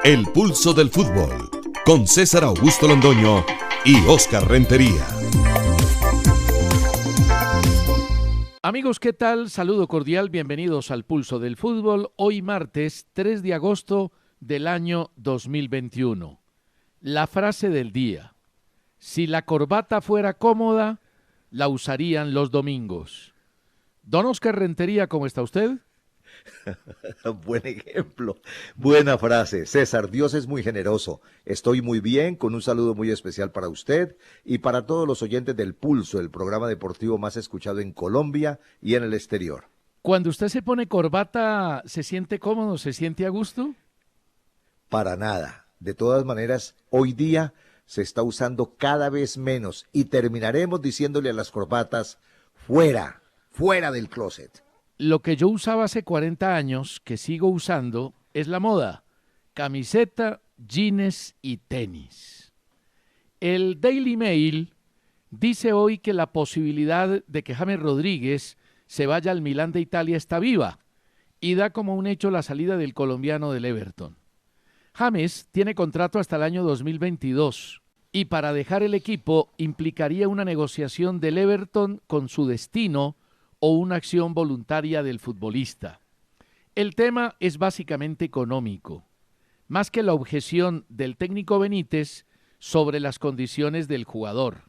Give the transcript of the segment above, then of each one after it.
El pulso del fútbol, con César Augusto Londoño y Óscar Rentería. Amigos, ¿qué tal? Saludo cordial, bienvenidos al pulso del fútbol. Hoy martes 3 de agosto del año 2021. La frase del día: si la corbata fuera cómoda, la usarían los domingos. Don Óscar Rentería, ¿cómo está usted? Buen ejemplo, buena frase. César, Dios es muy generoso. Estoy muy bien, con un saludo muy especial para usted y para todos los oyentes del Pulso, el programa deportivo más escuchado en Colombia y en el exterior. Cuando usted se pone corbata, ¿se siente cómodo, se siente a gusto? Para nada. De todas maneras, hoy día se está usando cada vez menos y terminaremos diciéndole a las corbatas, fuera, fuera del closet. Lo que yo usaba hace 40 años, que sigo usando, es la moda: camiseta, jeans y tenis. El Daily Mail dice hoy que la posibilidad de que James Rodríguez se vaya al Milán de Italia está viva y da como un hecho la salida del colombiano del Everton. James tiene contrato hasta el año 2022 y para dejar el equipo implicaría una negociación del Everton con su destino o una acción voluntaria del futbolista. El tema es básicamente económico, más que la objeción del técnico Benítez sobre las condiciones del jugador.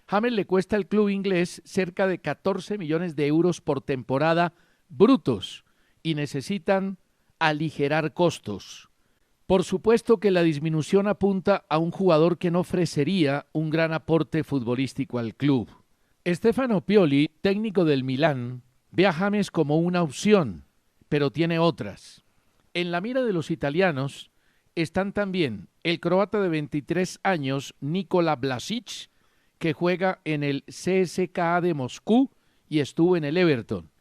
James le cuesta al club inglés cerca de 14 millones de euros por temporada brutos y necesitan aligerar costos. Por supuesto que la disminución apunta a un jugador que no ofrecería un gran aporte futbolístico al club. Stefano Pioli, técnico del Milán, ve a James como una opción, pero tiene otras. En la mira de los italianos están también el croata de 23 años, Nikola Vlasic, que juega en el CSKA de Moscú y estuvo en el Everton,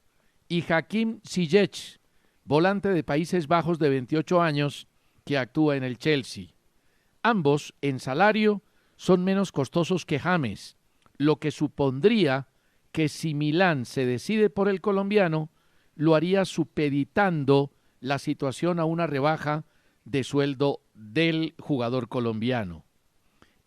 y Hakim Ziyech, volante de Países Bajos de 28 años, que actúa en el Chelsea. Ambos, en salario, son menos costosos que James, lo que supondría que si Milán se decide por el colombiano, lo haría supeditando la situación a una rebaja de sueldo del jugador colombiano.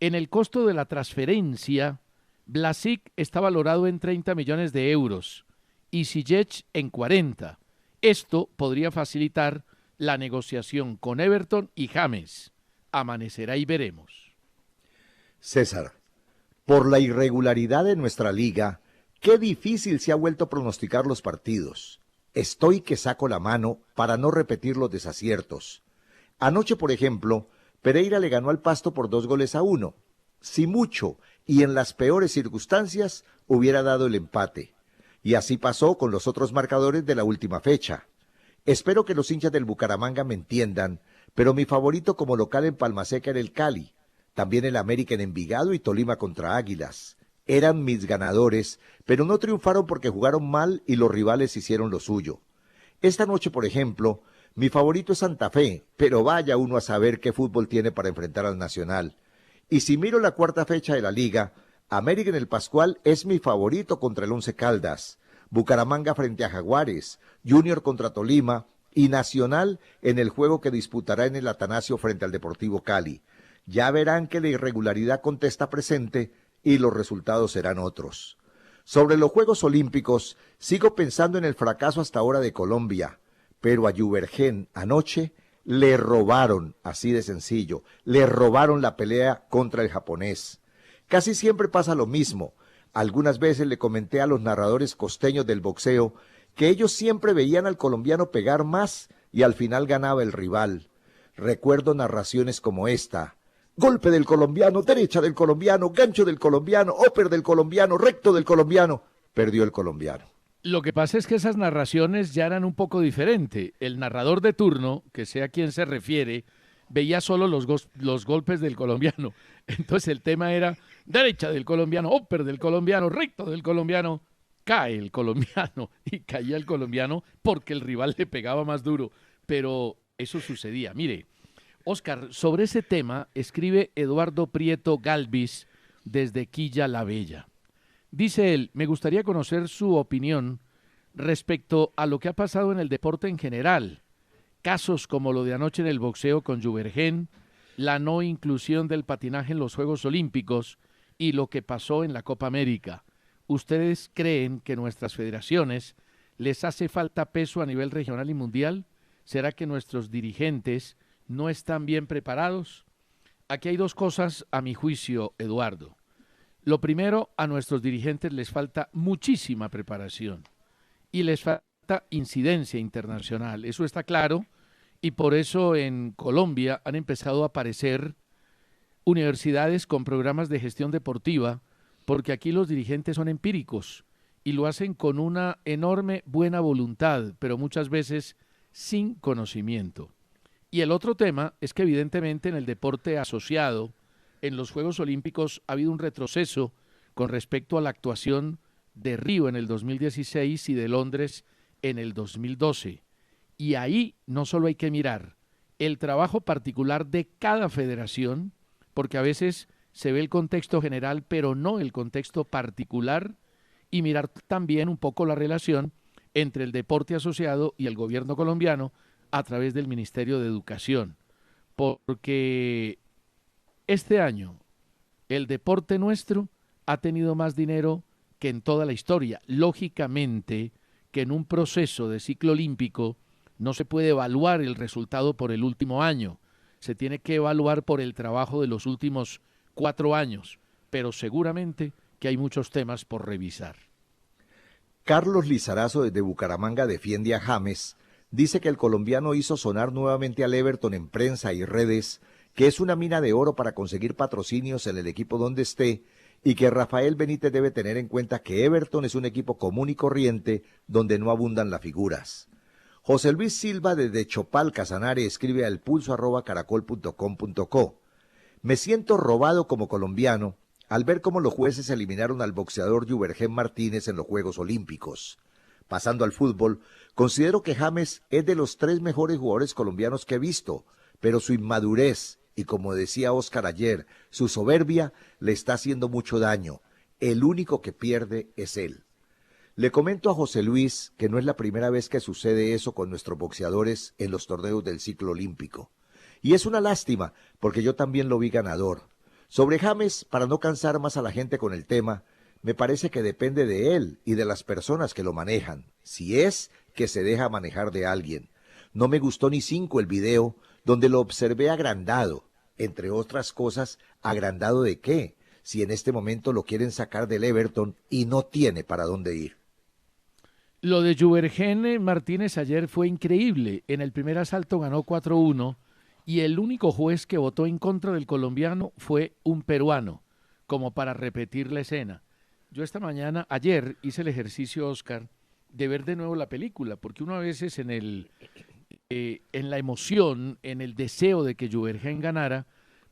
En el costo de la transferencia, Vlasic está valorado en 30 millones de euros y Ziyech en 40. Esto podría facilitar la negociación con Everton y James. Amanecerá y veremos. César, por la irregularidad de nuestra liga, qué difícil se ha vuelto pronosticar los partidos. Estoy que saco la mano para no repetir los desaciertos. Anoche, por ejemplo, Pereira le ganó al Pasto por 2-1. Si mucho y en las peores circunstancias hubiera dado el empate. Y así pasó con los otros marcadores de la última fecha. Espero que los hinchas del Bucaramanga me entiendan, pero mi favorito como local en Palmaseca era el Cali. También el América en Envigado y Tolima contra Águilas. Eran mis ganadores, pero no triunfaron porque jugaron mal y los rivales hicieron lo suyo. Esta noche, por ejemplo, mi favorito es Santa Fe, pero vaya uno a saber qué fútbol tiene para enfrentar al Nacional. Y si miro la cuarta fecha de la Liga, América en el Pascual es mi favorito contra el Once Caldas, Bucaramanga frente a Jaguares, Junior contra Tolima y Nacional en el juego que disputará en el Atanasio frente al Deportivo Cali. Ya verán que la irregularidad contesta presente y los resultados serán otros. Sobre los Juegos Olímpicos, sigo pensando en el fracaso hasta ahora de Colombia, pero a Juvergen anoche le robaron, así de sencillo, le robaron la pelea contra el japonés. Casi siempre pasa lo mismo. Algunas veces le comenté a los narradores costeños del boxeo que ellos siempre veían al colombiano pegar más y al final ganaba el rival. Recuerdo narraciones como esta: golpe del colombiano, derecha del colombiano, gancho del colombiano, upper del colombiano, recto del colombiano. Perdió el colombiano. Lo que pasa es que esas narraciones ya eran un poco diferentes. El narrador de turno, que sea a quien se refiere, veía solo los golpes del colombiano. Entonces el tema era derecha del colombiano, upper del colombiano, recto del colombiano. Cae el colombiano y caía el colombiano porque el rival le pegaba más duro. Pero eso sucedía. Mire, Óscar, sobre ese tema escribe Eduardo Prieto Galvis desde Quilla la Bella. Dice él: me gustaría conocer su opinión respecto a lo que ha pasado en el deporte en general. casos como lo de anoche en el boxeo con Juvergen, la no inclusión del patinaje en los Juegos Olímpicos y lo que pasó en la Copa América. ¿Ustedes creen que nuestras federaciones les hace falta peso a nivel regional y mundial? ¿Será que nuestros dirigentes no están bien preparados? Aquí hay dos cosas a mi juicio, Eduardo. Lo primero, a nuestros dirigentes les falta muchísima preparación y les falta incidencia internacional. Eso está claro y por eso en Colombia han empezado a aparecer universidades con programas de gestión deportiva, porque aquí los dirigentes son empíricos y lo hacen con una enorme buena voluntad, pero muchas veces sin conocimiento. Y el otro tema es que evidentemente en el deporte asociado, en los Juegos Olímpicos ha habido un retroceso con respecto a la actuación de Río en el 2016 y de Londres en el 2012. Y ahí no solo hay que mirar el trabajo particular de cada federación, porque a veces se ve el contexto general, pero no el contexto particular, y mirar también un poco la relación entre el deporte asociado y el gobierno colombiano a través del Ministerio de Educación. Porque este año el deporte nuestro ha tenido más dinero que en toda la historia. Lógicamente que en un proceso de ciclo olímpico no se puede evaluar el resultado por el último año, se tiene que evaluar por el trabajo de los últimos 4 años, pero seguramente que hay muchos temas por revisar. Carlos Lizarazo desde Bucaramanga defiende a James, dice que el colombiano hizo sonar nuevamente al Everton en prensa y redes, que es una mina de oro para conseguir patrocinios en el equipo donde esté, y que Rafael Benítez debe tener en cuenta que Everton es un equipo común y corriente donde no abundan las figuras. José Luis Silva desde Chopal, Casanare, escribe al pulso@caracol.com.co. Me siento robado como colombiano al ver cómo los jueces eliminaron al boxeador Juvergen Martínez en los Juegos Olímpicos. Pasando al fútbol, considero que James es de los 3 mejores jugadores colombianos que he visto, pero su inmadurez y, como decía Oscar ayer, su soberbia le está haciendo mucho daño. El único que pierde es él. Le comento a José Luis que no es la primera vez que sucede eso con nuestros boxeadores en los torneos del ciclo olímpico. Y es una lástima, porque yo también lo vi ganador. Sobre James, para no cansar más a la gente con el tema, me parece que depende de él y de las personas que lo manejan, si es que se deja manejar de alguien. No me gustó ni 5 el video, donde lo observé agrandado. Entre otras cosas, ¿agrandado de qué? Si en este momento lo quieren sacar del Everton y no tiene para dónde ir. Lo de Juvergen Martínez ayer fue increíble. En el primer asalto ganó 4-1 y el único juez que votó en contra del colombiano fue un peruano, como para repetir la escena. Yo ayer hice el ejercicio, Oscar, de ver de nuevo la película, porque uno a veces en la emoción, en el deseo de que Juvergen ganara,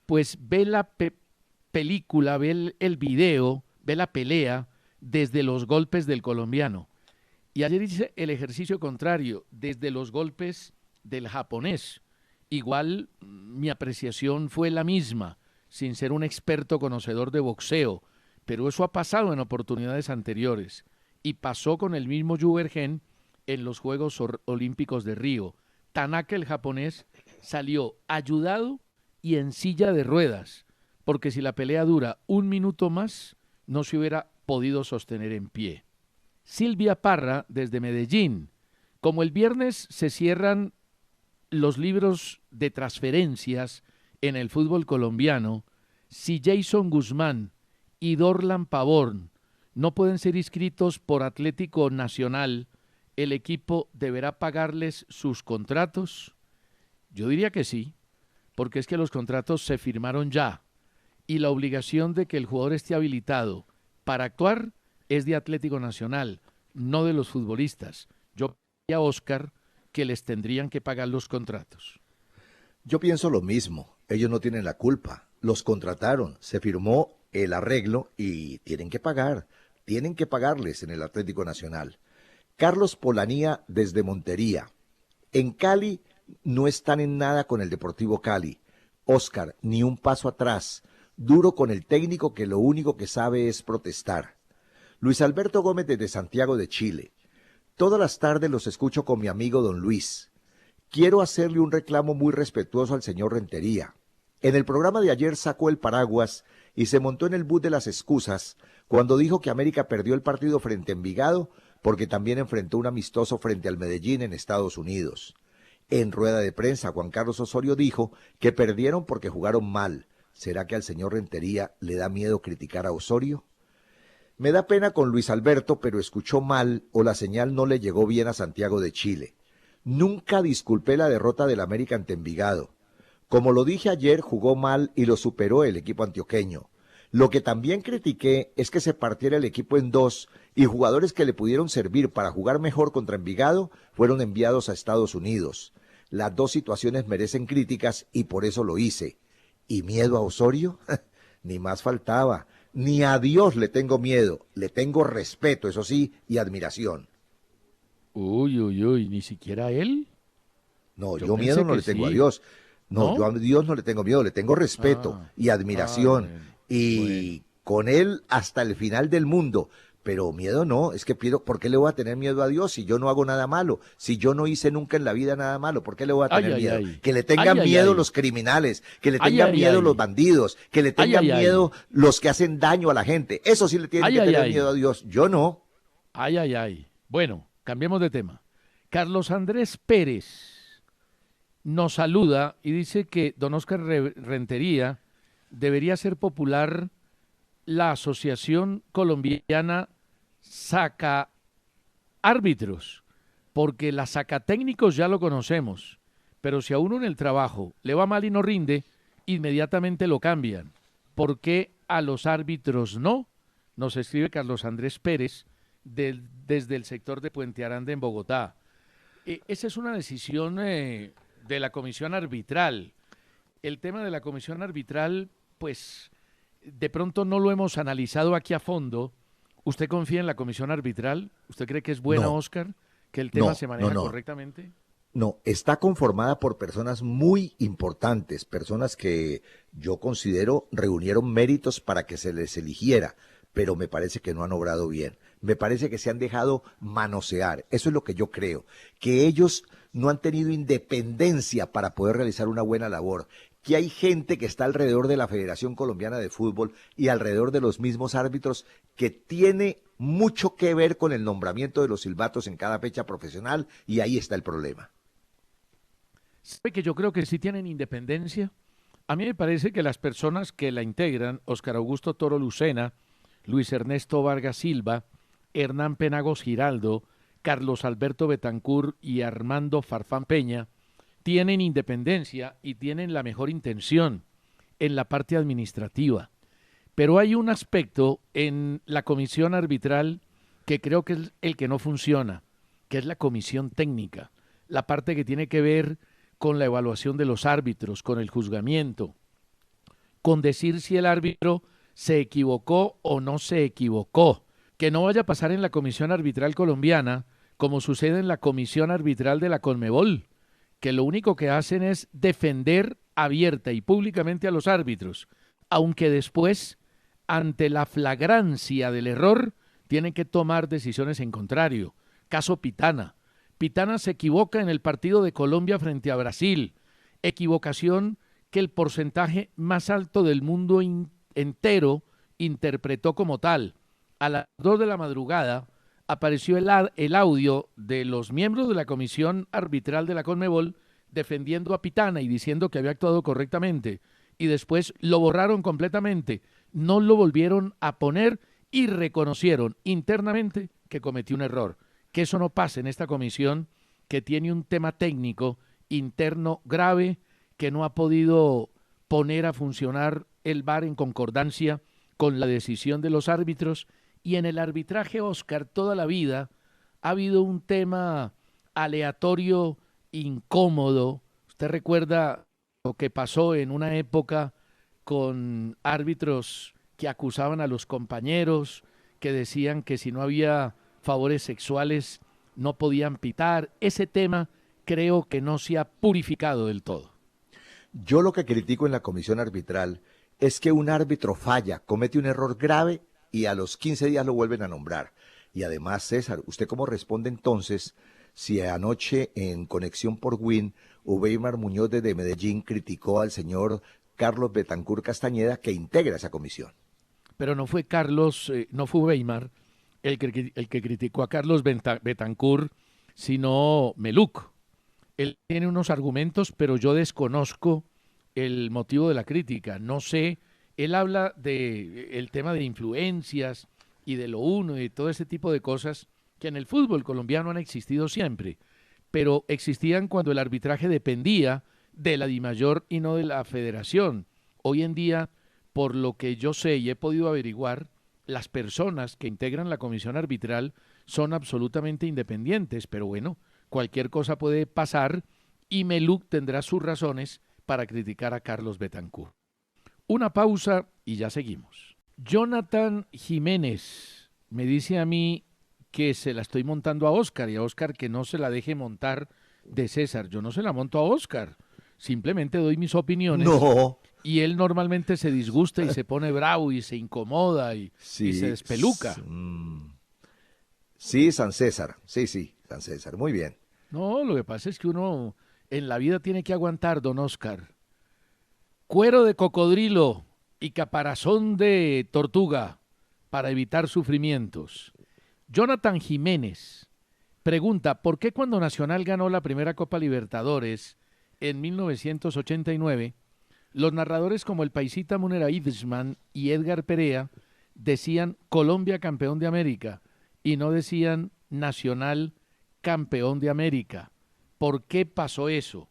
pues ve la película, ve el video, ve la pelea desde los golpes del colombiano. Y ayer hice el ejercicio contrario, desde los golpes del japonés. Igual mi apreciación fue la misma, sin ser un experto conocedor de boxeo, pero eso ha pasado en oportunidades anteriores. Y pasó con el mismo Juvergen en los Juegos Olímpicos de Río. Tanaka, el japonés, salió ayudado y en silla de ruedas, porque si la pelea dura 1 minuto más, no se hubiera podido sostener en pie. Silvia Parra, desde Medellín. Como el viernes se cierran los libros de transferencias en el fútbol colombiano, si Jason Guzmán y Dorlan Pavón no pueden ser inscritos por Atlético Nacional, ¿el equipo deberá pagarles sus contratos? Yo diría que sí, porque es que los contratos se firmaron ya y la obligación de que el jugador esté habilitado para actuar es de Atlético Nacional, no de los futbolistas. Yo diría a Oscar que les tendrían que pagar los contratos. Yo pienso lo mismo, ellos no tienen la culpa, los contrataron, se firmó el arreglo y tienen que pagarles en el Atlético Nacional. Carlos Polanía desde Montería. En Cali no están en nada con el Deportivo Cali. Oscar, ni un paso atrás, duro con el técnico que lo único que sabe es protestar. Luis Alberto Gómez desde Santiago de Chile. Todas las tardes los escucho con mi amigo don Luis. quiero hacerle un reclamo muy respetuoso al señor Rentería. En el programa de ayer sacó el paraguas y se montó en el bus de las excusas cuando dijo que América perdió el partido frente a Envigado porque también enfrentó un amistoso frente al Medellín en Estados Unidos. En rueda de prensa, Juan Carlos Osorio dijo que perdieron porque jugaron mal. ¿Será que al señor Rentería le da miedo criticar a Osorio? Me da pena con Luis Alberto, pero escuchó mal o la señal no le llegó bien a Santiago de Chile. Nunca disculpé la derrota del América ante Envigado. Como lo dije ayer, jugó mal y lo superó el equipo antioqueño. Lo que también critiqué es que se partiera el equipo en dos y jugadores que le pudieron servir para jugar mejor contra Envigado fueron enviados a Estados Unidos. Las dos situaciones merecen críticas y por eso lo hice. ¿Y miedo a Osorio? Ni más faltaba. Ni a Dios le tengo miedo, le tengo respeto, eso sí, y admiración. Uy, ni siquiera a él. No, Yo yo pensé miedo no que le tengo a sí. Dios. No, ¿No? yo a Dios no le tengo miedo, le tengo respeto y admiración. Bueno, Y con él hasta el final del mundo. Pero miedo no, es que pido, ¿por qué le voy a tener miedo a Dios si yo no hago nada malo? Si yo no hice nunca en la vida nada malo, ¿por qué le voy a tener miedo? Ay. Que le tengan Ay, miedo ay. los criminales, que le Ay, tengan ay, miedo ay. los bandidos, que le tengan Ay. miedo los que hacen daño a la gente. Eso sí le tienen que tener miedo a Dios. Yo no. Ay. Bueno, cambiemos de tema. Carlos Andrés Pérez nos saluda y dice que don Oscar Rentería debería ser popular la Asociación Colombiana Saca Árbitros, porque la sacatécnicos ya lo conocemos, pero si a uno en el trabajo le va mal y no rinde, inmediatamente lo cambian. ¿Por qué a los árbitros no? Nos escribe Carlos Andrés Pérez desde el sector de Puente Aranda en Bogotá. Esa es una decisión de la comisión arbitral. El tema de la comisión arbitral, pues de pronto no lo hemos analizado aquí a fondo. ¿Usted confía en la comisión arbitral? ¿Usted cree que es buena, No, Oscar? ¿Que el tema no, se maneja no. correctamente? No, está conformada por personas muy importantes, personas que yo considero reunieron méritos para que se les eligiera, pero me parece que no han obrado bien. Me parece que se han dejado manosear. Eso es lo que yo creo, que ellos no han tenido independencia para poder realizar una buena labor, que hay gente que está alrededor de la Federación Colombiana de Fútbol y alrededor de los mismos árbitros que tiene mucho que ver con el nombramiento de los silbatos en cada fecha profesional y ahí está el problema. ¿Sabe que yo creo que sí tienen independencia? A mí me parece que las personas que la integran, Óscar Augusto Toro Lucena, Luis Ernesto Vargas Silva, Hernán Penagos Giraldo, Carlos Alberto Betancur y Armando Farfán Peña, tienen independencia y tienen la mejor intención en la parte administrativa. Pero hay un aspecto en la comisión arbitral que creo que es el que no funciona, que es la comisión técnica, la parte que tiene que ver con la evaluación de los árbitros, con el juzgamiento, con decir si el árbitro se equivocó o no se equivocó. Que no vaya a pasar en la comisión arbitral colombiana como sucede en la comisión arbitral de la Conmebol, que lo único que hacen es defender abierta y públicamente a los árbitros, aunque después, ante la flagrancia del error, tienen que tomar decisiones en contrario. Caso Pitana. Pitana se equivoca en el partido de Colombia frente a Brasil. Equivocación que el porcentaje más alto del mundo entero interpretó como tal. A las 2 de la madrugada apareció el audio de los miembros de la comisión arbitral de la Conmebol defendiendo a Pitana y diciendo que había actuado correctamente. Y después lo borraron completamente. No lo volvieron a poner y reconocieron internamente que cometió un error. Que eso no pase en esta comisión que tiene un tema técnico interno grave que no ha podido poner a funcionar el VAR en concordancia con la decisión de los árbitros. Y en el arbitraje, Oscar, toda la vida ha habido un tema aleatorio, incómodo. Usted recuerda lo que pasó en una época con árbitros que acusaban a los compañeros, que decían que si no había favores sexuales no podían pitar. Ese tema creo que no se ha purificado del todo. Yo lo que critico en la comisión arbitral es que un árbitro falla, comete un error grave y a los 15 días lo vuelven a nombrar. Y además, César, ¿usted cómo responde entonces si anoche en Conexión por Win, Ubeimar Muñoz desde Medellín criticó al señor Carlos Betancur Castañeda, que integra esa comisión. Pero no fue Carlos, no fue Weimar el que criticó a Carlos Betancur, sino Meluc. Él tiene unos argumentos, pero yo desconozco el motivo de la crítica. No sé, él habla de el tema de influencias y de lo uno y todo ese tipo de cosas que en el fútbol colombiano han existido siempre, pero existían cuando el arbitraje dependía de la DIMAYOR y no de la federación. Hoy en día, por lo que yo sé y he podido averiguar, las personas que integran la comisión arbitral son absolutamente independientes, pero bueno, cualquier cosa puede pasar y Meluc tendrá sus razones para criticar a Carlos Betancur. Una pausa y ya seguimos. Jonathan Jiménez me dice a mí que se la estoy montando a Oscar y a Oscar que no se la deje montar de César. Yo no se la monto a Oscar, simplemente doy mis opiniones. No. Y él normalmente se disgusta y se pone bravo y se incomoda y se despeluca. Sí, San César. Sí, San César. Muy bien. No, lo que pasa es que uno en la vida tiene que aguantar, don Oscar. Cuero de cocodrilo y caparazón de tortuga para evitar sufrimientos. Jonathan Jiménez pregunta, ¿por qué cuando Nacional ganó la primera Copa Libertadores en 1989, los narradores como el paisita Munera Idesman y Edgar Perea decían Colombia campeón de América y no decían Nacional campeón de América? ¿Por qué pasó eso?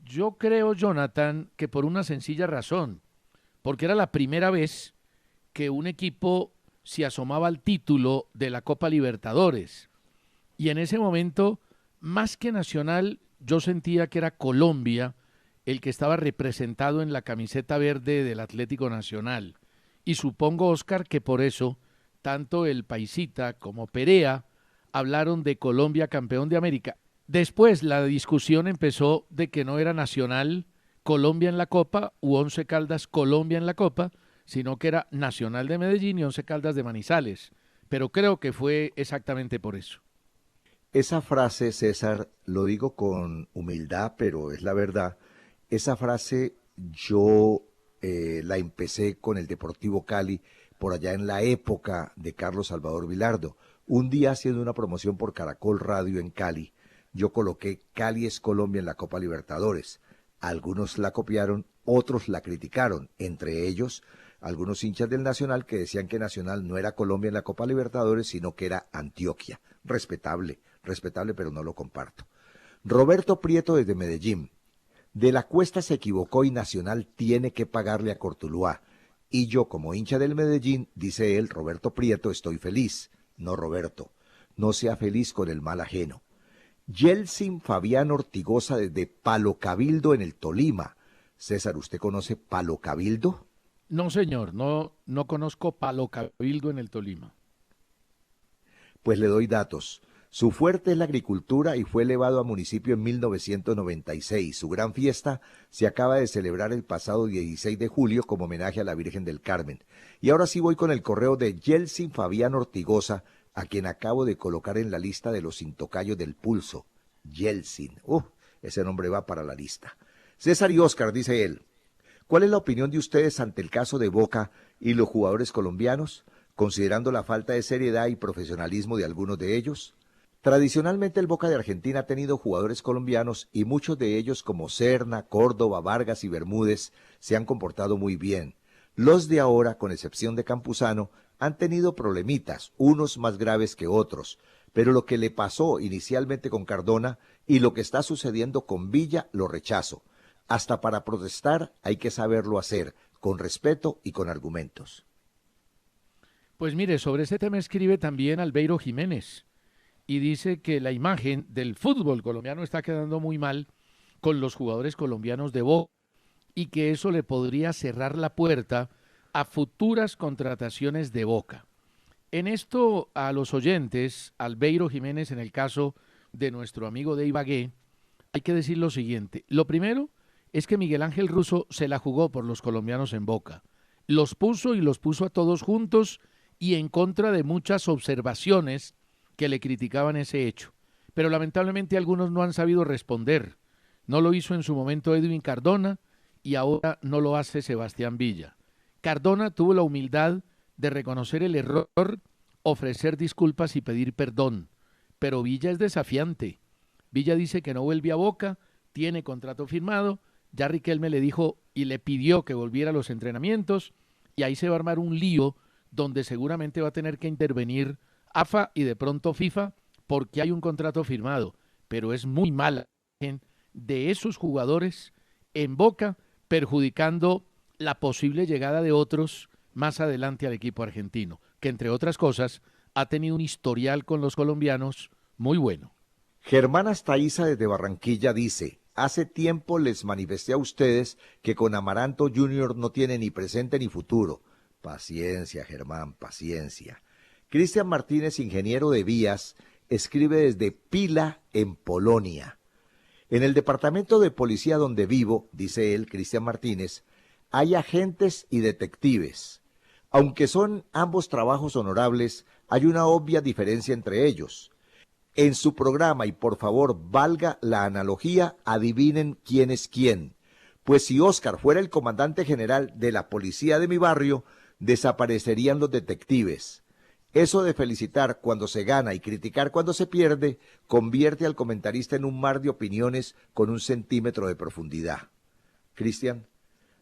Yo creo, Jonathan, que por una sencilla razón, porque era la primera vez que un equipo se asomaba al título de la Copa Libertadores. Y en ese momento, más que Nacional, yo sentía que era Colombia el que estaba representado en la camiseta verde del Atlético Nacional. Y supongo, Oscar, que por eso, tanto el paisita como Perea hablaron de Colombia campeón de América. Después la discusión empezó de que no era Nacional Colombia en la Copa u Once Caldas Colombia en la Copa, sino que era Nacional de Medellín y Once Caldas de Manizales. Pero creo que fue exactamente por eso. Esa frase, César, lo digo con humildad, pero es la verdad. Esa frase yo la empecé con el Deportivo Cali por allá en la época de Carlos Salvador Vilardo. Un día haciendo una promoción por Caracol Radio en Cali, yo coloqué Cali es Colombia en la Copa Libertadores. Algunos la copiaron, otros la criticaron, entre ellos algunos hinchas del Nacional que decían que Nacional no era Colombia en la Copa Libertadores, sino que era Antioquia. Respetable, pero no lo comparto. Roberto Prieto desde Medellín. De la Cuesta se equivocó y Nacional tiene que pagarle a Cortuluá. Y yo, como hincha del Medellín, dice él, Roberto Prieto, estoy feliz. No, Roberto, no sea feliz con el mal ajeno. Yeltsin Fabián Ortigosa desde Palo Cabildo en el Tolima. César, ¿usted conoce Palo Cabildo? No, señor, no conozco Palo Cabildo en el Tolima. Pues le doy datos. Su fuerte es la agricultura y fue elevado a municipio en 1996. Su gran fiesta se acaba de celebrar el pasado 16 de julio como homenaje a la Virgen del Carmen. Y ahora sí voy con el correo de Yeltsin Fabián Ortigosa, a quien acabo de colocar en la lista de los intocayos del pulso. Yeltsin. Ese nombre va para la lista. César y Oscar, dice él. ¿Cuál es la opinión de ustedes ante el caso de Boca y los jugadores colombianos, considerando la falta de seriedad y profesionalismo de algunos de ellos? Tradicionalmente el Boca de Argentina ha tenido jugadores colombianos y muchos de ellos como Serna, Córdoba, Vargas y Bermúdez se han comportado muy bien. Los de ahora, con excepción de Campuzano, han tenido problemitas, unos más graves que otros, pero lo que le pasó inicialmente con Cardona y lo que está sucediendo con Villa lo rechazo. Hasta para protestar hay que saberlo hacer, con respeto y con argumentos. Pues mire, sobre este tema escribe también Albeiro Jiménez y dice que la imagen del fútbol colombiano está quedando muy mal con los jugadores colombianos de Boca y que eso le podría cerrar la puerta a futuras contrataciones de Boca. En esto a los oyentes, Albeiro Jiménez, en el caso de nuestro amigo de Ibagué, hay que decir lo siguiente. Lo primero es que Miguel Ángel Russo se la jugó por los colombianos en Boca. Los puso a todos juntos y en contra de muchas observaciones que le criticaban ese hecho. pero lamentablemente algunos no han sabido responder. No lo hizo en su momento Edwin Cardona y ahora no lo hace Sebastián Villa. Cardona tuvo la humildad de reconocer el error, ofrecer disculpas y pedir perdón, pero Villa es desafiante. Villa dice que no vuelve a Boca, tiene contrato firmado, ya Riquelme le dijo y le pidió que volviera a los entrenamientos y ahí se va a armar un lío donde seguramente va a tener que intervenir AFA y de pronto FIFA porque hay un contrato firmado, pero es muy mala de esos jugadores en Boca, perjudicando la posible llegada de otros más adelante al equipo argentino, que entre otras cosas ha tenido un historial con los colombianos muy bueno. Germán Astaiza desde Barranquilla dice: hace tiempo les manifesté a ustedes que con Amaranto Junior no tiene ni presente ni futuro. Paciencia, Germán, paciencia. Cristian Martínez, ingeniero de vías, escribe desde Pila, en Polonia. En el departamento de policía donde vivo, dice él, Cristian Martínez, hay agentes y detectives. Aunque son ambos trabajos honorables, hay una obvia diferencia entre ellos. En su programa, y por favor valga la analogía, adivinen quién es quién. Pues si Óscar fuera el comandante general de la policía de mi barrio, desaparecerían los detectives. Eso de felicitar cuando se gana y criticar cuando se pierde, convierte al comentarista en un mar de opiniones con 1 centímetro de profundidad. Cristian,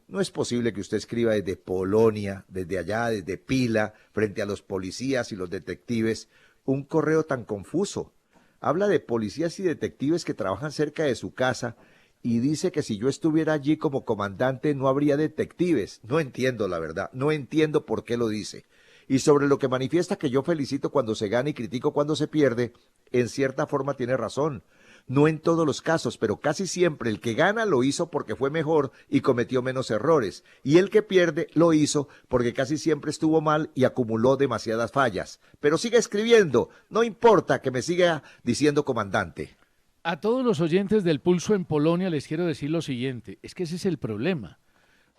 no es posible que usted escriba desde Polonia, desde allá, desde Pila, frente a los policías y los detectives, un correo tan confuso. Habla de policías y detectives que trabajan cerca de su casa y dice que si yo estuviera allí como comandante no habría detectives. No entiendo, la verdad, no entiendo por qué lo dice. Y sobre lo que manifiesta que yo felicito cuando se gana y critico cuando se pierde, en cierta forma tiene razón. No en todos los casos, pero casi siempre el que gana lo hizo porque fue mejor y cometió menos errores. Y el que pierde lo hizo porque casi siempre estuvo mal y acumuló demasiadas fallas. Pero siga escribiendo, no importa que me siga diciendo comandante. A todos los oyentes del Pulso en Polonia les quiero decir lo siguiente, es que ese es el problema.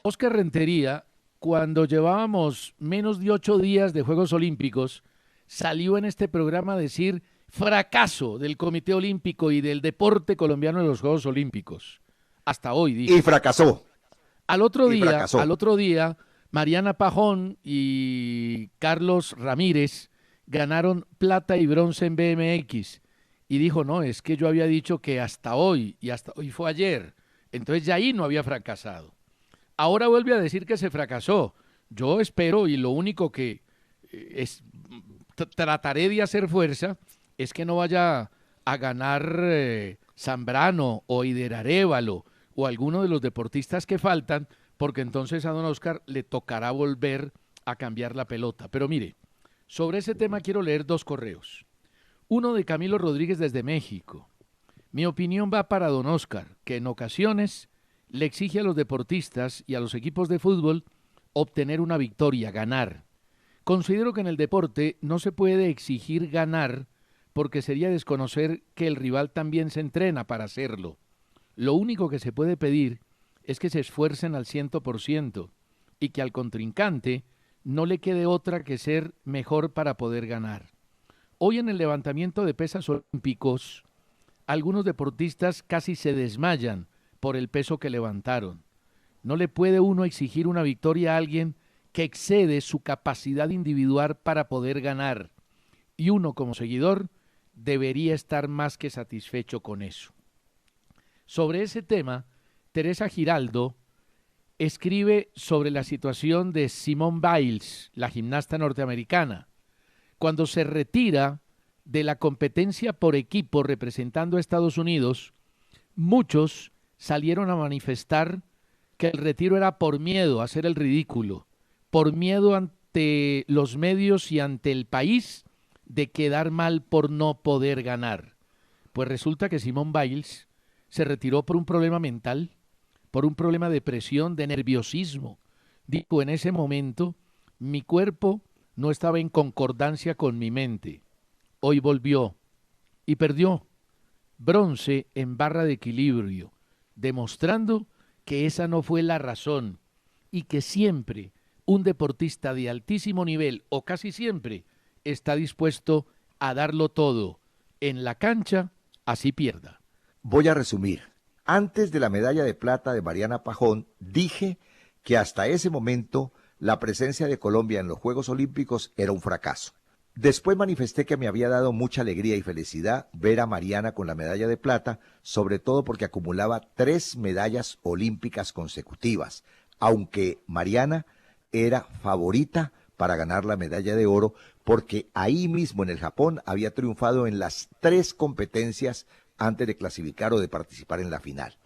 Óscar Rentería, cuando llevábamos menos de 8 días de Juegos Olímpicos, salió en este programa a decir fracaso del Comité Olímpico y del deporte colombiano en los Juegos Olímpicos. Hasta hoy, dijo. Y fracasó. Al otro día, Mariana Pajón y Carlos Ramírez ganaron plata y bronce en BMX. Y dijo, no, es que yo había dicho que hasta hoy, y hasta hoy fue ayer. Entonces ya ahí no había fracasado. Ahora vuelve a decir que se fracasó. Yo espero, y lo único que trataré de hacer fuerza, es que no vaya a ganar Zambrano o Ider Arévalo o alguno de los deportistas que faltan, porque entonces a don Óscar le tocará volver a cambiar la pelota. Pero mire, sobre ese tema quiero leer 2 correos. Uno de Camilo Rodríguez desde México. Mi opinión va para don Óscar, que en ocasiones le exige a los deportistas y a los equipos de fútbol obtener una victoria, ganar. Considero que en el deporte no se puede exigir ganar porque sería desconocer que el rival también se entrena para hacerlo. Lo único que se puede pedir es que se esfuercen al 100% y que al contrincante no le quede otra que ser mejor para poder ganar. Hoy en el levantamiento de pesas olímpicos, algunos deportistas casi se desmayan por el peso que levantaron. No le puede uno exigir una victoria a alguien que excede su capacidad individual para poder ganar. Y uno como seguidor debería estar más que satisfecho con eso. Sobre ese tema, Teresa Giraldo escribe sobre la situación de Simone Biles, la gimnasta norteamericana. Cuando se retira de la competencia por equipo representando a Estados Unidos, muchos salieron a manifestar que el retiro era por miedo a hacer el ridículo, por miedo ante los medios y ante el país de quedar mal por no poder ganar. Pues resulta que Simone Biles se retiró por un problema mental, por un problema de presión, de nerviosismo. Dijo, en ese momento, mi cuerpo no estaba en concordancia con mi mente. Hoy volvió y perdió bronce en barra de equilibrio, demostrando que esa no fue la razón y que siempre un deportista de altísimo nivel, o casi siempre, está dispuesto a darlo todo en la cancha así pierda. Voy a resumir. Antes de la medalla de plata de Mariana Pajón, dije que hasta ese momento la presencia de Colombia en los Juegos Olímpicos era un fracaso. Después manifesté que me había dado mucha alegría y felicidad ver a Mariana con la medalla de plata, sobre todo porque acumulaba 3 medallas olímpicas consecutivas, aunque Mariana era favorita para ganar la medalla de oro, porque ahí mismo en el Japón había triunfado en las 3 competencias antes de clasificar o de participar en la final.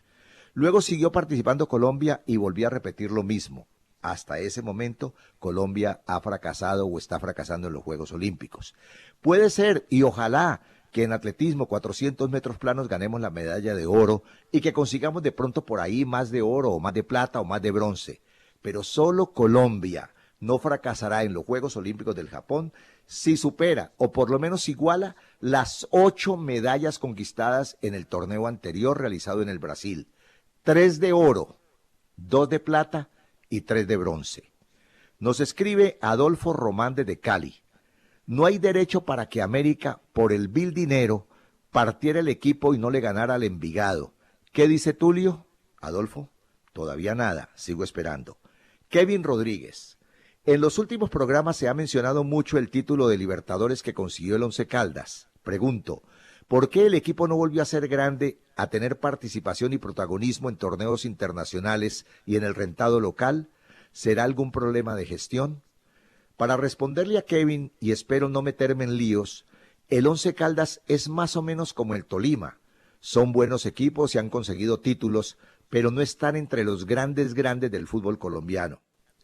Luego siguió participando Colombia y volví a repetir lo mismo. Hasta ese momento, Colombia ha fracasado o está fracasando en los Juegos Olímpicos. Puede ser, y ojalá, que en atletismo 400 metros planos ganemos la medalla de oro y que consigamos de pronto por ahí más de oro o más de plata o más de bronce. Pero solo Colombia no fracasará en los Juegos Olímpicos del Japón si supera o por lo menos iguala las 8 medallas conquistadas en el torneo anterior realizado en el Brasil. 3 de oro, 2 de plata y 3 de bronce. Nos escribe Adolfo Román desde Cali. No hay derecho para que América, por el vil dinero, partiera el equipo y no le ganara al Envigado. ¿Qué dice Tulio? Adolfo, todavía nada, sigo esperando. Kevin Rodríguez. En los últimos programas se ha mencionado mucho el título de Libertadores que consiguió el Once Caldas. Pregunto, ¿por qué el equipo no volvió a ser grande, a tener participación y protagonismo en torneos internacionales y en el rentado local? ¿Será algún problema de gestión? Para responderle a Kevin, y espero no meterme en líos, el Once Caldas es más o menos como el Tolima. Son buenos equipos y han conseguido títulos, pero no están entre los grandes del fútbol colombiano.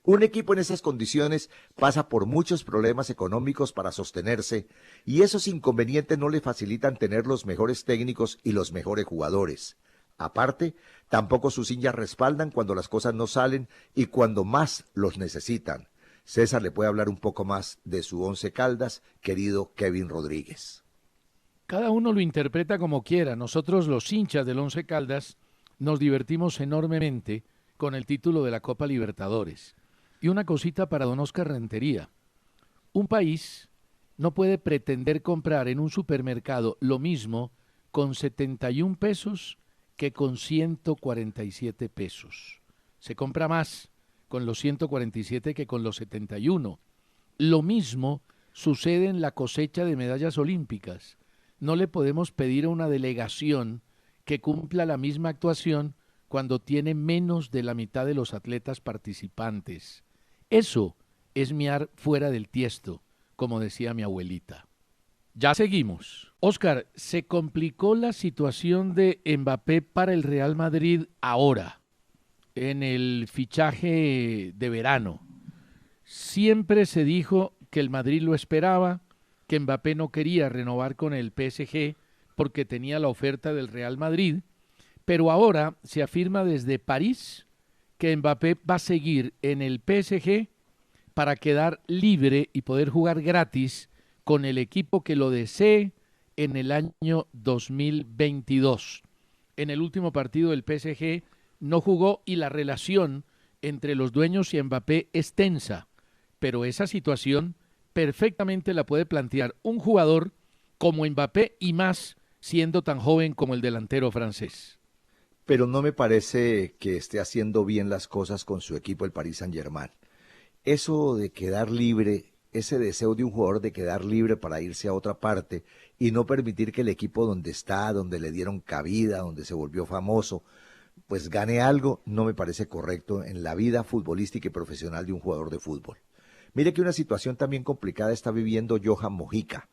Un equipo en esas condiciones pasa por muchos problemas económicos para sostenerse y esos inconvenientes no le facilitan tener los mejores técnicos y los mejores jugadores. Aparte, tampoco sus hinchas respaldan cuando las cosas no salen y cuando más los necesitan. César le puede hablar un poco más de su Once Caldas, querido Kevin Rodríguez. Cada uno lo interpreta como quiera. Nosotros, los hinchas del Once Caldas, nos divertimos enormemente con el título de la Copa Libertadores. Y una cosita para don Oscar Rentería. Un país no puede pretender comprar en un supermercado lo mismo con 71 pesos que con 147 pesos. Se compra más con los 147 que con los 71. Lo mismo sucede en la cosecha de medallas olímpicas. No le podemos pedir a una delegación que cumpla la misma actuación cuando tiene menos de la mitad de los atletas participantes. Eso es miar fuera del tiesto, como decía mi abuelita. Ya seguimos. Óscar, se complicó la situación de Mbappé para el Real Madrid ahora, en el fichaje de verano. Siempre se dijo que el Madrid lo esperaba, que Mbappé no quería renovar con el PSG porque tenía la oferta del Real Madrid, pero ahora se afirma desde París que Mbappé va a seguir en el PSG para quedar libre y poder jugar gratis con el equipo que lo desee en el año 2022. En el último partido del PSG no jugó y la relación entre los dueños y Mbappé es tensa, pero esa situación perfectamente la puede plantear un jugador como Mbappé y más siendo tan joven como el delantero francés. Pero no me parece que esté haciendo bien las cosas con su equipo, el Paris Saint-Germain. Eso de quedar libre, ese deseo de un jugador de quedar libre para irse a otra parte y no permitir que el equipo donde está, donde le dieron cabida, donde se volvió famoso, pues gane algo, no me parece correcto en la vida futbolística y profesional de un jugador de fútbol. Mire que una situación también complicada está viviendo Johan Mojica.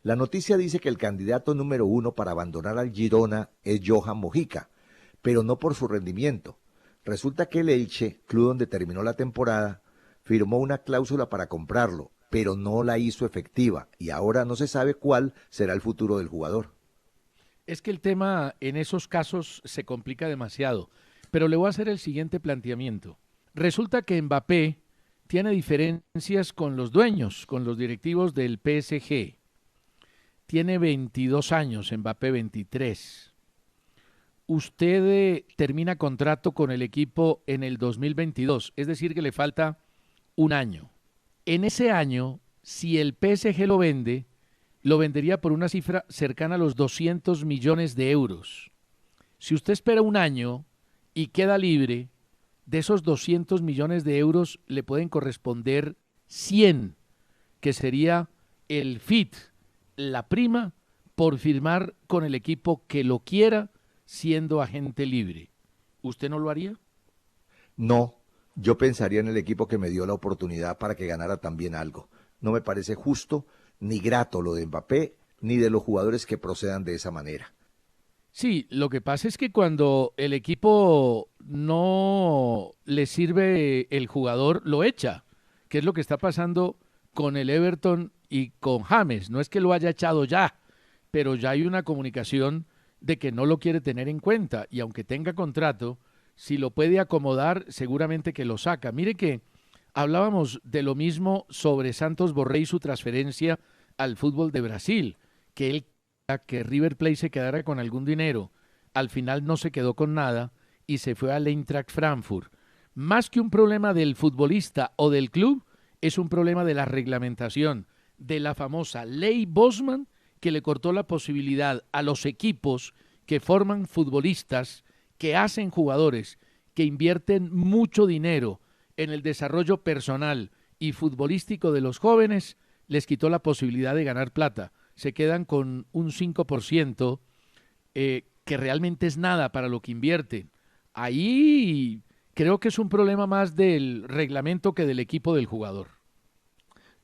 La noticia dice que el candidato número 1 para abandonar al Girona es Johan Mojica, pero no por su rendimiento. Resulta que el Elche, club donde terminó la temporada, firmó una cláusula para comprarlo, pero no la hizo efectiva y ahora no se sabe cuál será el futuro del jugador. Es que el tema en esos casos se complica demasiado, pero le voy a hacer el siguiente planteamiento. Resulta que Mbappé tiene diferencias con los dueños, con los directivos del PSG. Tiene 22 años, Mbappé 23. Usted termina contrato con el equipo en el 2022, es decir que le falta un año. En ese año, si el PSG lo vende, lo vendería por una cifra cercana a los 200 millones de euros. Si usted espera un año y queda libre, de esos 200 millones de euros le pueden corresponder 100, que sería el fit, la prima, por firmar con el equipo que lo quiera siendo agente libre. ¿Usted no lo haría? No, yo pensaría en el equipo que me dio la oportunidad para que ganara también algo. No me parece justo ni grato lo de Mbappé, ni de los jugadores que procedan de esa manera. Sí, lo que pasa es que cuando el equipo no le sirve el jugador, lo echa, que es lo que está pasando con el Everton y con James. No es que lo haya echado ya, pero ya hay una comunicación de que no lo quiere tener en cuenta y aunque tenga contrato, si lo puede acomodar, seguramente que lo saca. Mire que hablábamos de lo mismo sobre Santos Borré y su transferencia al fútbol de Brasil, que él que River Plate se quedara con algún dinero. Al final no se quedó con nada y se fue al Eintracht Frankfurt. Más que un problema del futbolista o del club, es un problema de la reglamentación, de la famosa ley Bosman, que le cortó la posibilidad a los equipos que forman futbolistas, que hacen jugadores, que invierten mucho dinero en el desarrollo personal y futbolístico de los jóvenes, les quitó la posibilidad de ganar plata. Se quedan con un 5%, que realmente es nada para lo que invierten. Ahí creo que es un problema más del reglamento que del equipo del jugador.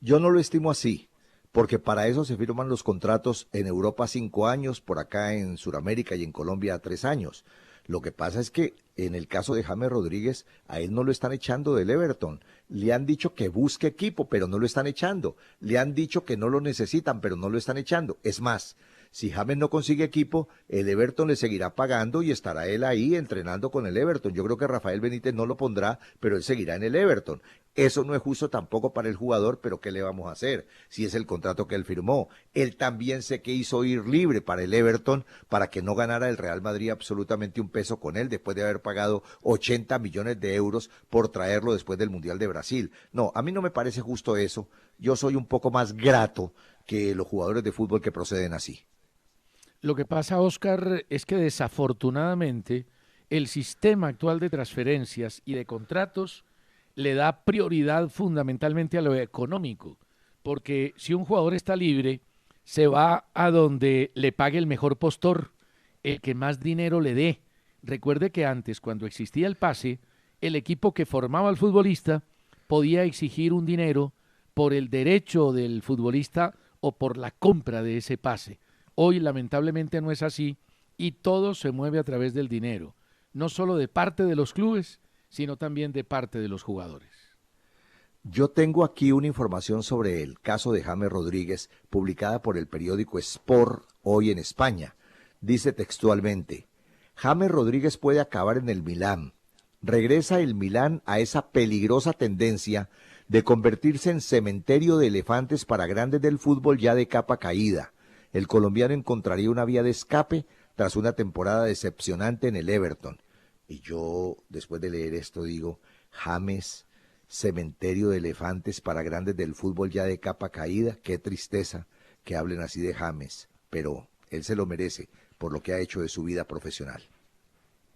Yo no lo estimo así, porque para eso se firman los contratos en Europa 5 años, por acá en Sudamérica y en Colombia 3 años. Lo que pasa es que en el caso de James Rodríguez, a él no lo están echando del Everton. Le han dicho que busque equipo, pero no lo están echando. Le han dicho que no lo necesitan, pero no lo están echando. Es más, si James no consigue equipo, el Everton le seguirá pagando y estará él ahí entrenando con el Everton. Yo creo que Rafael Benítez no lo pondrá, pero él seguirá en el Everton. Eso no es justo tampoco para el jugador, pero ¿qué le vamos a hacer? Si es el contrato que él firmó. Él también se quiso ir libre para el Everton para que no ganara el Real Madrid absolutamente un peso con él después de haber pagado 80 millones de euros por traerlo después del Mundial de Brasil. No, a mí no me parece justo eso. Yo soy un poco más grato que los jugadores de fútbol que proceden así. Lo que pasa, Oscar, es que desafortunadamente el sistema actual de transferencias y de contratos le da prioridad fundamentalmente a lo económico, porque si un jugador está libre, se va a donde le pague el mejor postor, el que más dinero le dé. Recuerde que antes, cuando existía el pase, el equipo que formaba al futbolista podía exigir un dinero por el derecho del futbolista o por la compra de ese pase. Hoy lamentablemente no es así y todo se mueve a través del dinero, no solo de parte de los clubes, sino también de parte de los jugadores. Yo tengo aquí una información sobre el caso de James Rodríguez, publicada por el periódico Sport hoy en España. Dice textualmente: James Rodríguez puede acabar en el Milán. Regresa el Milán a esa peligrosa tendencia de convertirse en cementerio de elefantes para grandes del fútbol ya de capa caída. El colombiano encontraría una vía de escape tras una temporada decepcionante en el Everton. Y yo, después de leer esto, digo, James, cementerio de elefantes para grandes del fútbol ya de capa caída, qué tristeza que hablen así de James, pero él se lo merece por lo que ha hecho de su vida profesional.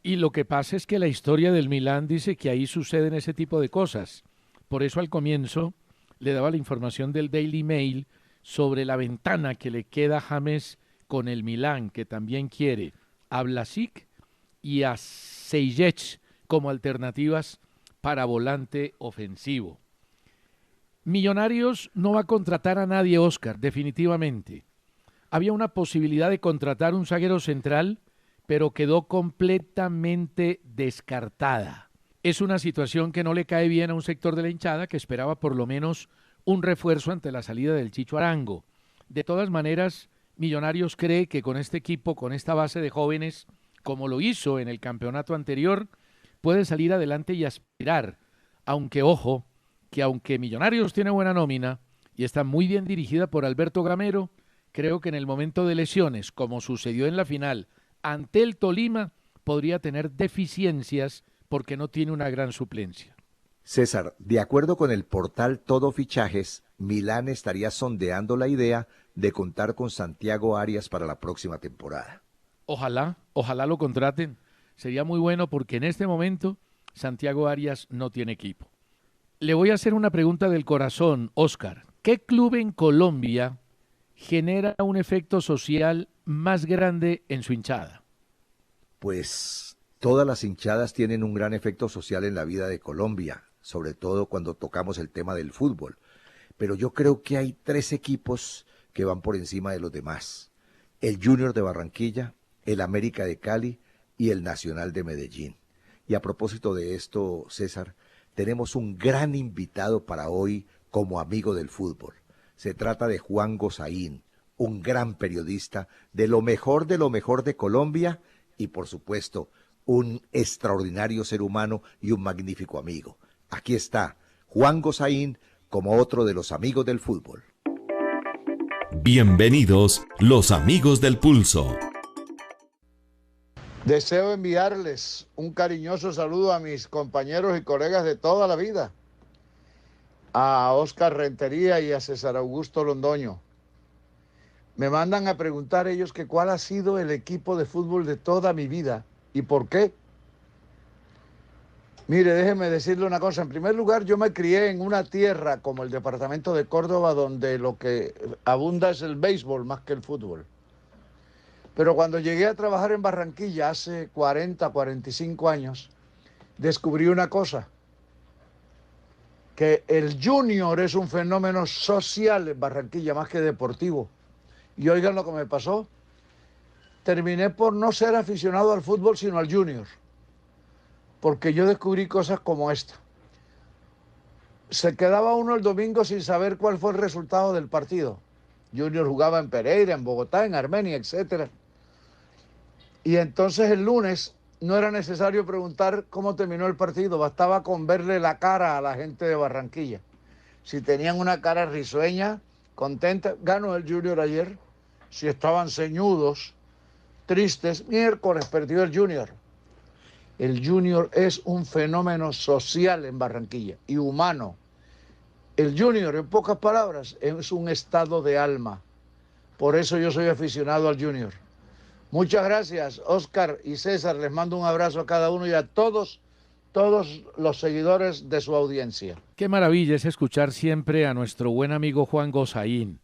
Y lo que pasa es que la historia del Milán dice que ahí suceden ese tipo de cosas. Por eso al comienzo le daba la información del Daily Mail sobre la ventana que le queda a James con el Milán, que también quiere a Vlasic y a Sejic como alternativas para volante ofensivo. Millonarios no va a contratar a nadie, Oscar, definitivamente. Había una posibilidad de contratar un zaguero central, pero quedó completamente descartada. Es una situación que no le cae bien a un sector de la hinchada que esperaba por lo menos un refuerzo ante la salida del Chicho Arango. De todas maneras, Millonarios cree que con este equipo, con esta base de jóvenes, como lo hizo en el campeonato anterior, puede salir adelante y aspirar. Aunque, ojo, que aunque Millonarios tiene buena nómina y está muy bien dirigida por Alberto Gamero, creo que en el momento de lesiones, como sucedió en la final ante el Tolima, podría tener deficiencias porque no tiene una gran suplencia. César, de acuerdo con el portal Todo Fichajes, Milán estaría sondeando la idea de contar con Santiago Arias para la próxima temporada. Ojalá lo contraten. Sería muy bueno porque en este momento Santiago Arias no tiene equipo. Le voy a hacer una pregunta del corazón, Óscar. ¿Qué club en Colombia genera un efecto social más grande en su hinchada? Pues todas las hinchadas tienen un gran efecto social en la vida de Colombia, sobre todo cuando tocamos el tema del fútbol. Pero yo creo que hay 3 equipos que van por encima de los demás. El Junior de Barranquilla, el América de Cali y el Nacional de Medellín. Y a propósito de esto, César, tenemos un gran invitado para hoy como amigo del fútbol. Se trata de Juan Gozaín, un gran periodista de lo mejor de Colombia y, por supuesto, un extraordinario ser humano y un magnífico amigo. Aquí está Juan Gozaín como otro de los amigos del fútbol. Bienvenidos, los amigos del pulso. Deseo enviarles un cariñoso saludo a mis compañeros y colegas de toda la vida, a Óscar Rentería y a César Augusto Londoño. Me mandan a preguntar ellos que cuál ha sido el equipo de fútbol de toda mi vida y por qué. Mire, déjeme decirle una cosa. En primer lugar, yo me crié en una tierra como el departamento de Córdoba, donde lo que abunda es el béisbol más que el fútbol. Pero cuando llegué a trabajar en Barranquilla hace 45 años, descubrí una cosa, que el Junior es un fenómeno social en Barranquilla más que deportivo. Y oigan lo que me pasó. Terminé por no ser aficionado al fútbol, sino al Junior. Porque yo descubrí cosas como esta. Se quedaba uno el domingo sin saber cuál fue el resultado del partido. Junior jugaba en Pereira, en Bogotá, en Armenia, etcétera. Y entonces el lunes no era necesario preguntar cómo terminó el partido, bastaba con verle la cara a la gente de Barranquilla. Si tenían una cara risueña, contenta, ganó el Junior ayer. Si estaban ceñudos, tristes, miércoles perdió el Junior. El Junior es un fenómeno social en Barranquilla y humano. El Junior, en pocas palabras, es un estado de alma. Por eso yo soy aficionado al Junior. Muchas gracias, Óscar y César. Les mando un abrazo a cada uno y a todos los seguidores de su audiencia. Qué maravilla es escuchar siempre a nuestro buen amigo Juan Gozaín.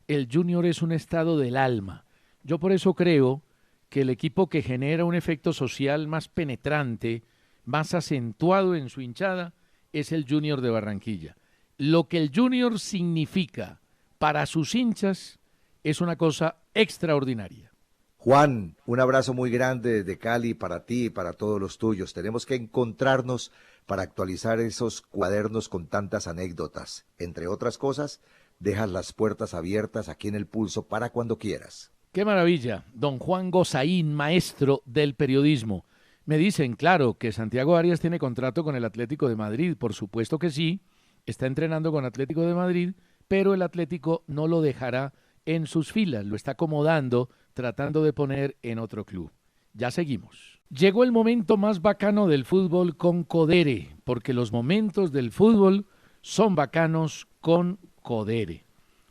El Junior es un estado del alma. Yo por eso creo que el equipo que genera un efecto social más penetrante, más acentuado en su hinchada, es el Junior de Barranquilla. Lo que el Junior significa para sus hinchas es una cosa extraordinaria. Juan, un abrazo muy grande desde Cali para ti y para todos los tuyos. Tenemos que encontrarnos para actualizar esos cuadernos con tantas anécdotas. Entre otras cosas, dejas las puertas abiertas aquí en El Pulso para cuando quieras. ¡Qué maravilla! Don Juan Gozaín, maestro del periodismo. Me dicen, claro, que Santiago Arias tiene contrato con el Atlético de Madrid. Por supuesto que sí, está entrenando con Atlético de Madrid, pero el Atlético no lo dejará en sus filas, lo está acomodando, tratando de poner en otro club. Ya seguimos. Llegó el momento más bacano del fútbol con Codere, porque los momentos del fútbol son bacanos con Codere.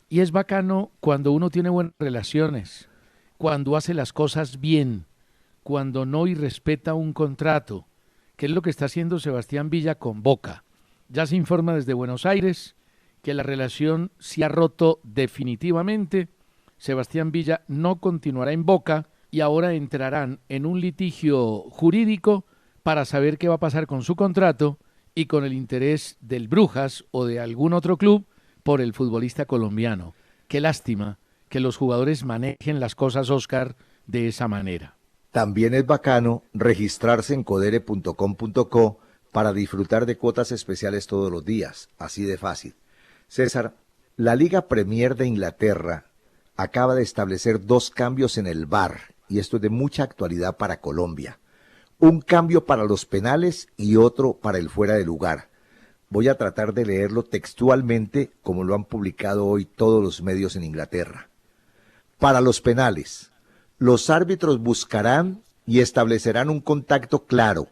Y es bacano cuando uno tiene buenas relaciones, cuando hace las cosas bien, cuando no irrespeta un contrato, que es lo que está haciendo Sebastián Villa con Boca. Ya se informa desde Buenos Aires que la relación se ha roto definitivamente. Sebastián Villa no continuará en Boca y ahora entrarán en un litigio jurídico para saber qué va a pasar con su contrato y con el interés del Brujas o de algún otro club por el futbolista colombiano. Qué lástima que los jugadores manejen las cosas, Óscar, de esa manera. También es bacano registrarse en codere.com.co para disfrutar de cuotas especiales todos los días, así de fácil. César, la Liga Premier de Inglaterra acaba de establecer 2 cambios en el VAR, y esto es de mucha actualidad para Colombia. Un cambio para los penales y otro para el fuera de lugar. Voy a tratar de leerlo textualmente como lo han publicado hoy todos los medios en Inglaterra. Para los penales, los árbitros buscarán y establecerán un contacto claro.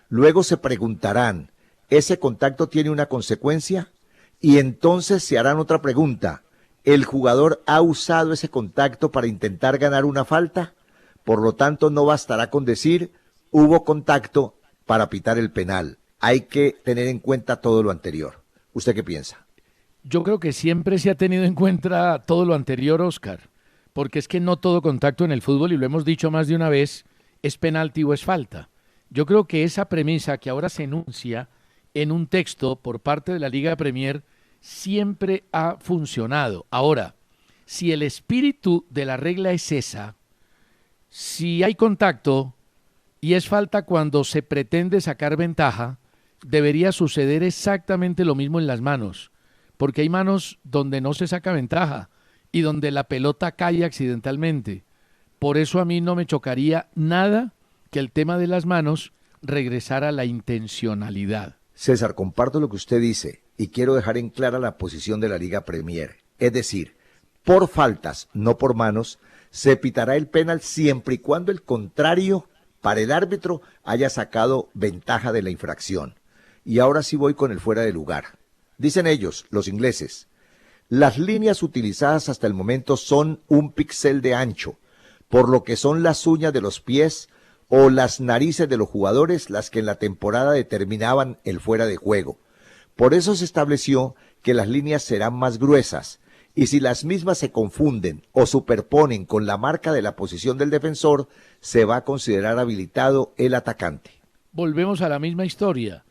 Luego se preguntarán, ese contacto tiene una consecuencia y entonces se harán otra pregunta. ¿El jugador ha usado ese contacto para intentar ganar una falta? Por lo tanto, no bastará con decir hubo contacto para pitar el penal. Hay que tener en cuenta todo lo anterior. ¿Usted qué piensa? Yo creo que siempre se ha tenido en cuenta todo lo anterior, Oscar, porque es que no todo contacto en el fútbol, y lo hemos dicho más de una vez, es penalti o es falta. Yo creo que esa premisa que ahora se enuncia en un texto por parte de la Liga Premier siempre ha funcionado. Ahora, si el espíritu de la regla es esa, si hay contacto y es falta cuando se pretende sacar ventaja, debería suceder exactamente lo mismo en las manos, porque hay manos donde no se saca ventaja y donde la pelota cae accidentalmente. Por eso a mí no me chocaría nada que el tema de las manos regresara a la intencionalidad. César, comparto lo que usted dice y quiero dejar en clara la posición de la Liga Premier. Es decir, por faltas, no por manos, se pitará el penal siempre y cuando el contrario, para el árbitro, haya sacado ventaja de la infracción. Y ahora sí voy con el fuera de lugar. Dicen ellos, los ingleses, las líneas utilizadas hasta el momento son un píxel de ancho, por lo que son las uñas de los pies o las narices de los jugadores las que en la temporada determinaban el fuera de juego. Por eso se estableció que las líneas serán más gruesas, y si las mismas se confunden o superponen con la marca de la posición del defensor, se va a considerar habilitado el atacante. Volvemos a la misma historia.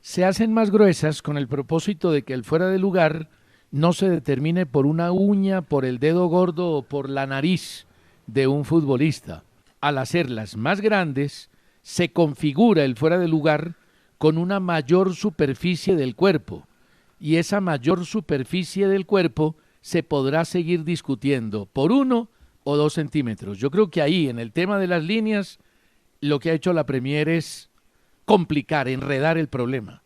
Se hacen más gruesas con el propósito de que el fuera de lugar no se determine por una uña, por el dedo gordo o por la nariz de un futbolista. Al hacerlas más grandes, se configura el fuera de lugar con una mayor superficie del cuerpo, y esa mayor superficie del cuerpo se podrá seguir discutiendo por 1 o 2 centímetros. Yo creo que ahí, en el tema de las líneas, lo que ha hecho la Premier es complicar, enredar el problema.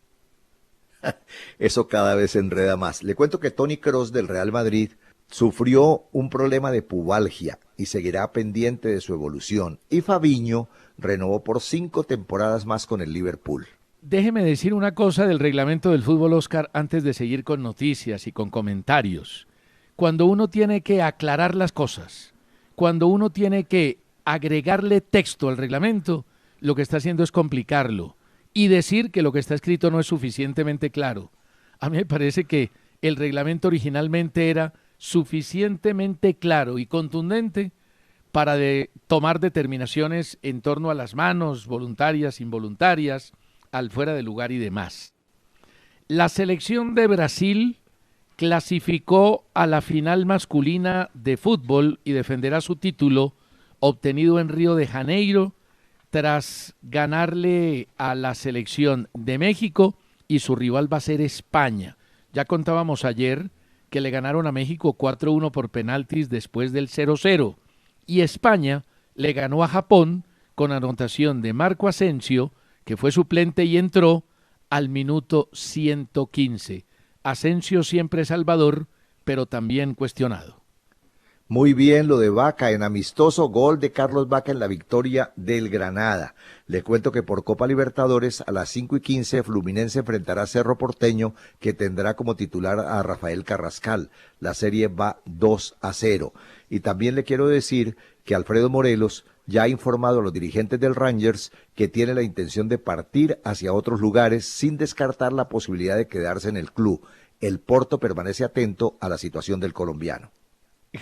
Eso cada vez se enreda más. Le cuento que Toni Kroos del Real Madrid sufrió un problema de pubalgia y seguirá pendiente de su evolución. Y Fabinho renovó por 5 temporadas más con el Liverpool. Déjeme decir una cosa del reglamento del fútbol, Oscar, antes de seguir con noticias y con comentarios. Cuando uno tiene que aclarar las cosas, cuando uno tiene que agregarle texto al reglamento, lo que está haciendo es complicarlo y decir que lo que está escrito no es suficientemente claro. A mí me parece que el reglamento originalmente era suficientemente claro y contundente para tomar determinaciones en torno a las manos, voluntarias, involuntarias, al fuera de lugar y demás. La selección de Brasil clasificó a la final masculina de fútbol y defenderá su título obtenido en Río de Janeiro tras ganarle a la selección de México, y su rival va a ser España. Ya contábamos ayer que le ganaron a México 4-1 por penaltis después del 0-0, y España le ganó a Japón con anotación de Marco Asensio, que fue suplente y entró al minuto 115. Asensio siempre salvador, pero también cuestionado. Muy bien lo de Vaca, en amistoso gol de Carlos Vaca en la victoria del Granada. Le cuento que por Copa Libertadores a las 5:15 Fluminense enfrentará a Cerro Porteño, que tendrá como titular a Rafael Carrascal. La serie va 2-0. Y también le quiero decir que Alfredo Morelos ya ha informado a los dirigentes del Rangers que tiene la intención de partir hacia otros lugares sin descartar la posibilidad de quedarse en el club. El Porto permanece atento a la situación del colombiano.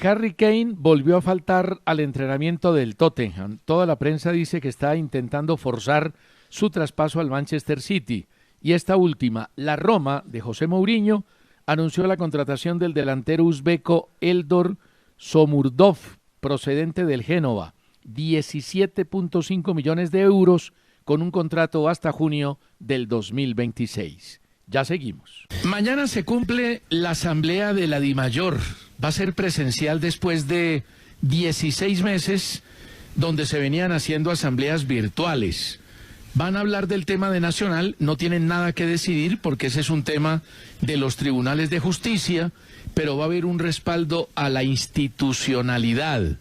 Harry Kane volvió a faltar al entrenamiento del Tottenham. Toda la prensa dice que está intentando forzar su traspaso al Manchester City. Y esta última, la Roma de José Mourinho, anunció la contratación del delantero uzbeco Eldor Somurdov, procedente del Génova. 17.5 millones de euros con un contrato hasta junio del 2026. Ya seguimos. Mañana se cumple la asamblea de la DIMAYOR. Va a ser presencial después de 16 meses donde se venían haciendo asambleas virtuales. Van a hablar del tema de Nacional, no tienen nada que decidir porque ese es un tema de los tribunales de justicia, pero va a haber un respaldo a la institucionalidad.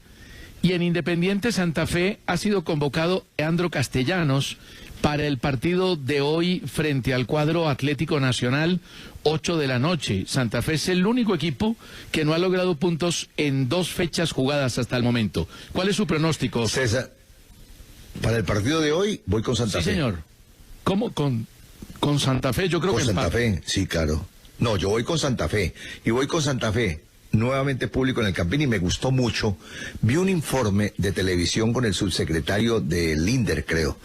Y en Independiente Santa Fe ha sido convocado Leandro Castellanos para el partido de hoy frente al cuadro Atlético Nacional, 8 de la noche. Santa Fe es el único equipo que no ha logrado puntos en 2 fechas jugadas hasta el momento. ¿Cuál es su pronóstico? César, para el partido de hoy voy con Santa Fe. Sí, señor. ¿Cómo? ¿Con Santa Fe? Yo creo Con que Santa Fe, sí, claro. No, yo voy con Santa Fe. Y voy con Santa Fe. Nuevamente público en el Campín y me gustó mucho. Vi un informe de televisión con el subsecretario de Linder, creo,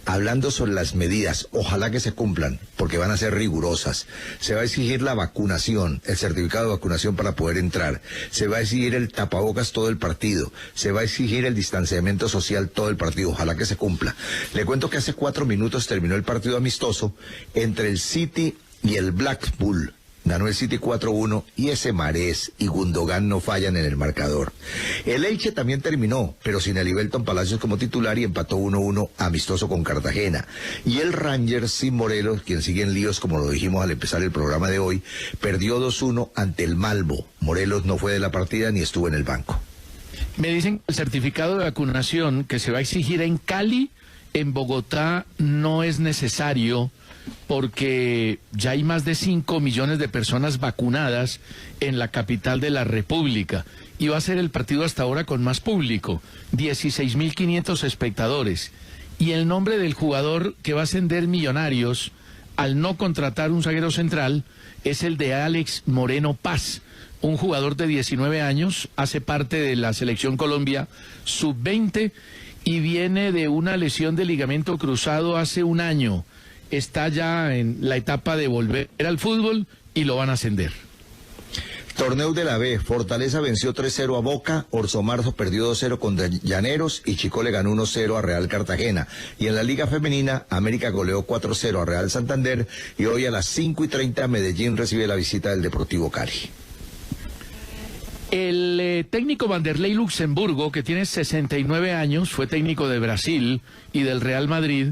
hablando sobre las medidas. Ojalá que se cumplan, porque van a ser rigurosas. Se va a exigir la vacunación, el certificado de vacunación para poder entrar. Se va a exigir el tapabocas todo el partido. Se va a exigir el distanciamiento social todo el partido. Ojalá que se cumpla. Le cuento que hace 4 minutos terminó el partido amistoso entre el City y el Blackpool. Ganó el City 4-1 y ese Marés y Gundogan no fallan en el marcador. El Elche también terminó, pero sin el Ibelton Palacios como titular y empató 1-1 amistoso con Cartagena. Y el Rangers sin Morelos, quien sigue en líos como lo dijimos al empezar el programa de hoy, perdió 2-1 ante el Malbo. Morelos no fue de la partida ni estuvo en el banco. Me dicen que el certificado de vacunación que se va a exigir en Cali, en Bogotá, no es necesario, porque ya hay más de 5 millones de personas vacunadas en la capital de la República y va a ser el partido hasta ahora con más público, 16.500 espectadores. Y el nombre del jugador que va a ascender Millonarios al no contratar un zaguero central es el de Alex Moreno Paz, un jugador de 19 años, hace parte de la Selección Colombia sub-20 y viene de una lesión de ligamento cruzado hace un año. Está ya en la etapa de volver al fútbol y lo van a ascender. Torneo de la B, Fortaleza venció 3-0 a Boca, Orso Marzo perdió 2-0 con Llaneros y Chico le ganó 1-0 a Real Cartagena. Y en la Liga Femenina, América goleó 4-0 a Real Santander y hoy a las 5:30 Medellín recibe la visita del Deportivo Cali. El técnico Vanderlei Luxemburgo, que tiene 69 años, fue técnico de Brasil y del Real Madrid,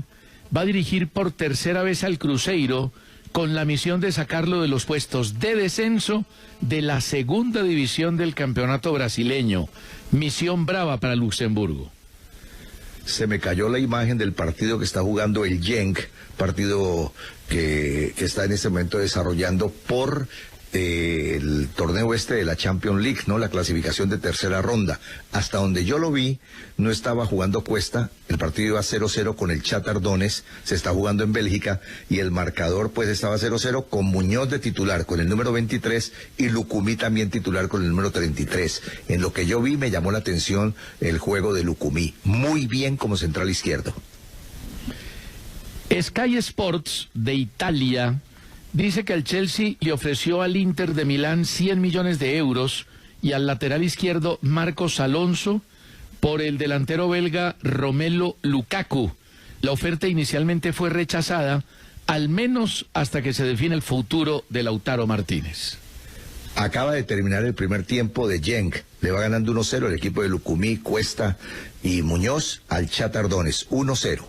va a dirigir por tercera vez al Cruzeiro con la misión de sacarlo de los puestos de descenso de la segunda división del campeonato brasileño. Misión brava para Luxemburgo. Se me cayó la imagen del partido que está jugando el Genk, partido que está en este momento desarrollando por el torneo de la Champions League, ¿no? La clasificación de tercera ronda. Hasta donde yo lo vi, no estaba jugando Cuesta, el partido iba 0-0 con el Shakhtar Donetsk, se está jugando en Bélgica, y el marcador pues estaba 0-0 con Muñoz de titular, con el número 23, y Lucumí también titular con el número 33. En lo que yo vi me llamó la atención el juego de Lucumí, muy bien como central izquierdo. Sky Sports de Italia dice que el Chelsea le ofreció al Inter de Milán 100 millones de euros y al lateral izquierdo Marcos Alonso por el delantero belga Romelu Lukaku. La oferta inicialmente fue rechazada, al menos hasta que se define el futuro de Lautaro Martínez. Acaba de terminar el primer tiempo de Genk. Le va ganando 1-0 el equipo de Lucumí, Cuesta y Muñoz al Shakhtar Donetsk, 1-0.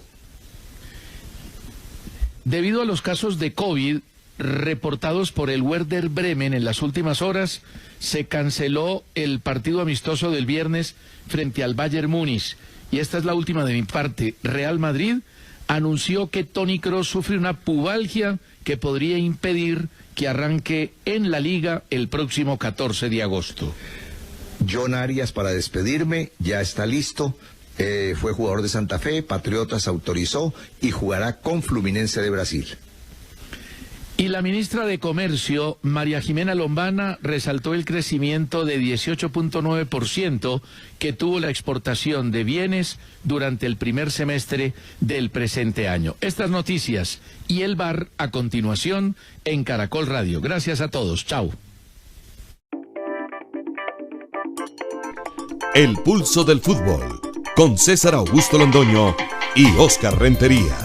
Debido a los casos de COVID reportados por el Werder Bremen en las últimas horas, se canceló el partido amistoso del viernes frente al Bayern Múnich. Y esta es la última de mi parte. Real Madrid anunció que Toni Kroos sufre una pubalgia que podría impedir que arranque en la Liga el próximo 14 de agosto. John Arias, para despedirme, ya está listo. Fue jugador de Santa Fe, Patriotas autorizó y jugará con Fluminense de Brasil. Y la ministra de Comercio, María Jimena Lombana, resaltó el crecimiento de 18.9% que tuvo la exportación de bienes durante el primer semestre del presente año. Estas noticias y el VAR a continuación en Caracol Radio. Gracias a todos. Chao. El pulso del fútbol con César Augusto Londoño y Oscar Rentería.